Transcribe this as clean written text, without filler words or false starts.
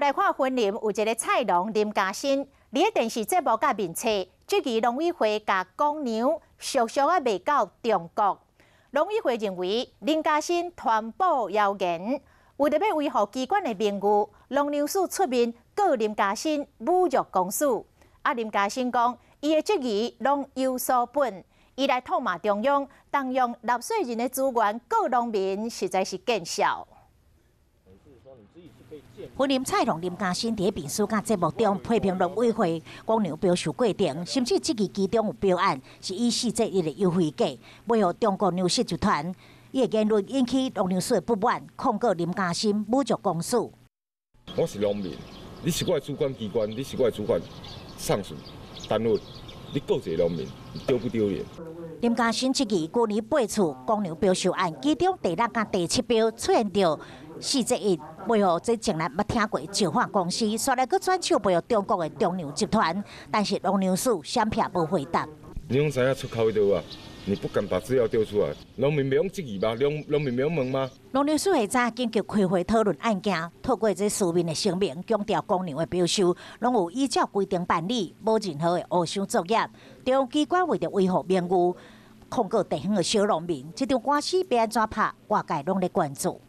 来看婚林有一个菜农林嘉欣，伫电视节目甲面册，质疑农委会甲公牛俗俗啊卖到中国。农委会认为林嘉欣传播谣言，为着要维护机关的名誉，农粮署出面告林嘉欣侮辱公司。林嘉欣讲，伊的质疑拢有所本，伊来痛骂中央，动用纳税人的资源告农民，实在是见笑。 婚林菜农林嘉欣伫面书甲节目中批评农委会公牛标售过程，甚至质疑其中有标案是以471的优惠价买予中国粮食集团。伊的言论引起农粮署的不满，控告林嘉欣侮辱公司。我是农民，你是我的主管机关，你是我的主管上属单位，你告一个农民，丢不丢脸？林嘉欣质疑去年8次公牛标售案，其中第6甲第7标出现着471，卖予这从来捌听过石化公司，煞来佫转手卖予中国的中粮集团，但是农粮署闪避无回答。你拢知影出口伫倒啊？你不敢把资料丢出来，农民袂用质疑吗？农民袂用问吗？农粮署会早紧急开会讨论案件，透过这书面的声明，强调公牛的标售拢有依照规定办理，无任何的黑箱作业。中央机关为着维护名誉，控告地方的小农民，这场官司要安怎拍，外界拢在关注。